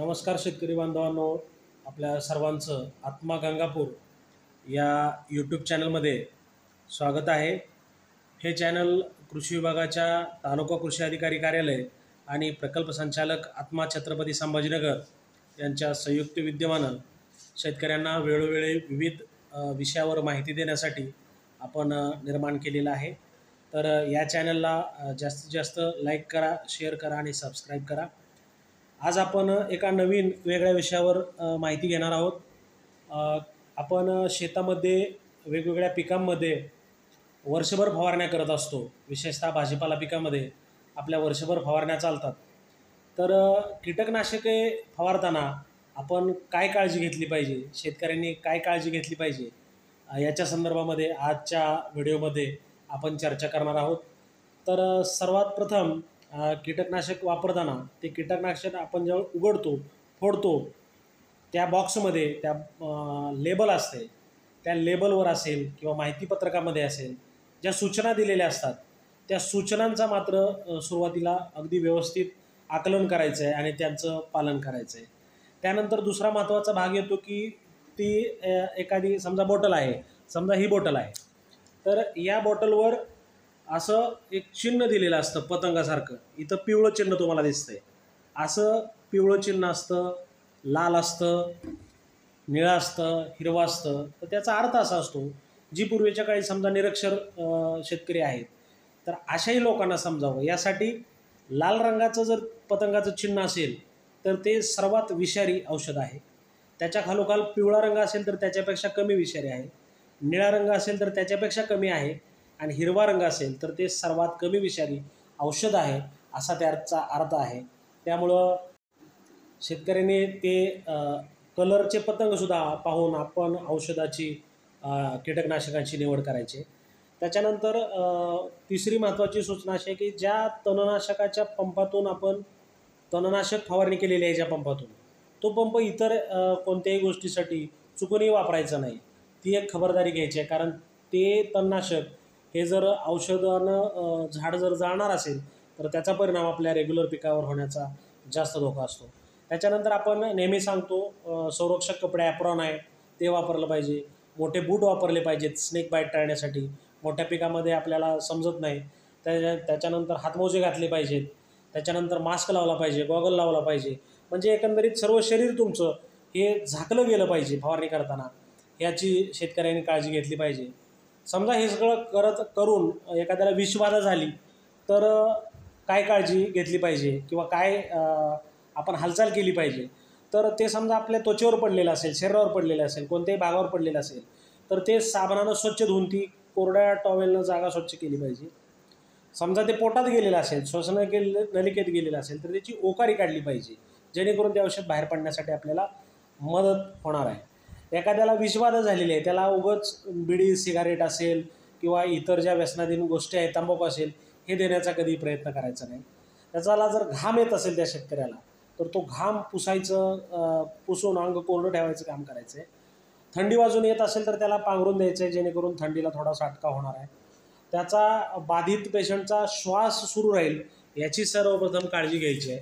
नमस्कार शेतकरी बांधवांनो, आपल्या सर्वांचं आत्मा गंगापूर या यूट्यूब चॅनलमध्ये स्वागत आहे। हे चॅनल कृषी विभागाच्या तालुका कृषी अधिकारी कार्यालय आणि प्रकल्प संचालक आत्मा छत्रपती संभाजीनगर यांच्या संयुक्त विद्यमानं शेतकऱ्यांना वेळोवेळी विविध विषयावर माहिती देण्यासाठी आपण निर्माण केलेलं आहे। तर या चॅनलला जास्तीत जास्त लाईक करा, शेअर करा आणि सबस्क्राईब करा। आज आपण एका नवीन वेगळ्या विषयावर माहिती घेणार आहोत। आपण शेतामध्ये वेगवेगळ्या पिकांमध्ये वर्षभर फवारण्या करत असतो। विशेषतः भाजीपाला पिकामध्ये आपल्या वर्षभर फवारण्या चालतात। तर कीटकनाशके फवारताना आपण काय काळजी घेतली पाहिजे, शेतकऱ्यांनी काय काळजी घेतली पाहिजे, याच्या संदर्भामध्ये आजच्या व्हिडिओमध्ये आपण चर्चा करणार आहोत। तर सर्वात प्रथम कीटकनाशक वापरताना ते कीटकनाशक आपण जेव्हा उघडतो, फोडतो, त्या बॉक्समध्ये त्या लेबल असते, त्या लेबलवर असेल किंवा माहितीपत्रकामध्ये असेल ज्या सूचना दिलेल्या असतात त्या सूचनांचा मात्र सुरुवातीला अगदी व्यवस्थित आकलन करायचं आहे आणि त्यांचं पालन करायचं आहे। त्यानंतर दुसरा महत्त्वाचा भाग येतो की ती एखादी समजा बॉटल आहे, समजा ही बॉटल आहे, तर या बॉटलवर असं एक चिन्ह दिलेलं असतं पतंगासारखं। इथं पिवळं चिन्ह तुम्हाला दिसतंय, असं पिवळं चिन्ह असतं, लाल असतं, निळं असतं, हिरवं असतं। तर त्याचा अर्थ असा असतो, जी पूर्वीच्या काळी समजा निरक्षर शेतकरी आहेत तर अशाही लोकांना समजावं यासाठी लाल रंगाचं जर पतंगाचं चिन्ह असेल तर ते सर्वात विषारी औषध आहे। त्याच्या खालोखाल पिवळा रंग असेल तर त्याच्यापेक्षा कमी विषारी आहे, निळा रंग असेल तर त्याच्यापेक्षा कमी आहे आणि हिरवा रंग असेल तर ते सर्वात कमी विषारी औषध आहे, असा त्याचा अर्थ आहे। त्यामुळं शेतकऱ्यांनी ते कलरचे पतंगसुद्धा पाहून आपण औषधाची कीटकनाशकांची निवड करायची। त्याच्यानंतर तिसरी महत्त्वाची सूचना अशी आहे की ज्या तणनाशकाच्या पंपातून आपण तणनाशक फवारणी केलेली आहे, ज्या पंपातून, तो पंप इतर कोणत्याही गोष्टीसाठी चुकूनही वापरायचा नाही। ती एक खबरदारी घ्यायची आहे, कारण ते तणनाशक हे जर औषधानं झाड जर जाळणार असेल तर त्याचा परिणाम आपल्या रेग्युलर पिकावर होण्याचा जास्त धोका असतो। त्याच्यानंतर आपण नेहमी सांगतो संरक्षक कपडे ॲप्रॉन आहे ते वापरलं पाहिजे, मोठे बूट वापरले पाहिजेत स्नेक बाईट टाळण्यासाठी, मोठ्या पिकामध्ये आपल्याला समजत नाही। त्याच्यानंतर हातमोजे घातले पाहिजेत, त्याच्यानंतर मास्क लावला पाहिजे, गॉगल लावला पाहिजे, म्हणजे एकंदरीत सर्व शरीर तुमचं हे झाकलं गेलं पाहिजे फवारणी करताना, याची शेतकऱ्यांनी काळजी घेतली पाहिजे। समजा हे सगळं करून एखाद्याला विषबाधा झाली तर काय काळजी घेतली पाहिजे किंवा काय आपण हालचाल केली पाहिजे, तर ते समजा आपल्या त्वचेवर पडलेलं असेल, शरीरावर पडलेलं असेल, कोणत्याही भागावर पडलेलं असेल तर ते साबणानं स्वच्छ धुवून ती कोरड्या टॉवेलनं जागा स्वच्छ केली पाहिजे। समजा ते पोटात गेलेलं असेल, श्वसन नलिकेत गेलेलं असेल तर त्याची ओकारी काढली पाहिजे, जेणेकरून ते औषध बाहेर पडण्यासाठी आपल्याला मदत होणार आहे। एखाद्याला विषबाधा झालेली आहे, त्याला उगाच बिडी सिगारेट असेल किंवा इतर ज्या व्यसनाधीन गोष्टी आहेत, तंबाखू असेल, हे देण्याचा कधी प्रयत्न करायचा नाही। त्याच्याला जर घाम येत असेल त्या शेतकऱ्याला तर तो घाम पुसायचं, पुसून अंग कोरडं ठेवायचं काम करायचं आहे। थंडी वाजून येत असेल तर त्याला पांघरून द्यायचं आहे, जेणेकरून थंडीला थोडासा अटका होणार आहे। त्याचा बाधित पेशंटचा श्वास सुरू राहील याची सर्वप्रथम काळजी घ्यायची आहे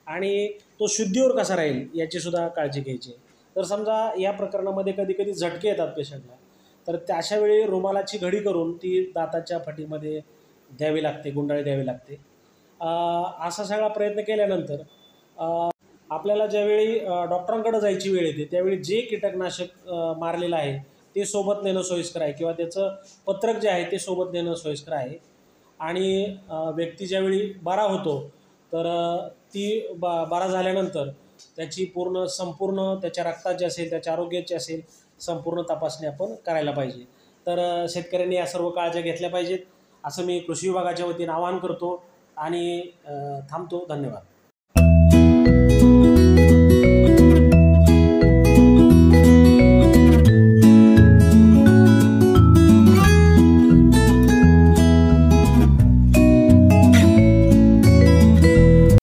आणि तो शुद्धीवर कसा राहील याचीसुद्धा काळजी घ्यायची आहे। तर समजा या प्रकरणामध्ये कधी झटके येतात पेशंटला, तर त्याशावेळी रुमालाची घडी करून ती दाताच्या फटीमध्ये द्यावी लागते, गुंडाळी द्यावी लागते। असा सगळा प्रयत्न केल्यानंतर आपल्याला ज्यावेळी डॉक्टरांकडे जायची वेळ येते त्यावेळी जे कीटकनाशक मारलेलं आहे ते सोबत नेणं सोयीस्कर आहे किंवा त्याचं पत्रक जे आहे ते सोबत नेणं सोयीस्कर आहे। आणि व्यक्ती ज्यावेळी बरा होतो तर ती बरा झाल्यानंतर त्याची संपूर्ण त्याच्या रक्ताची असेल, त्याच्या आरोग्याची असेल, संपूर्ण तपासणी आपण करायला पाहिजे। तर शेतकऱ्यांनी या सर्व काळज्या घेतल्या पाहिजेत असं मी कृषी विभागाच्या वतीने आवाहन करतो आणि थांबतो। धन्यवाद।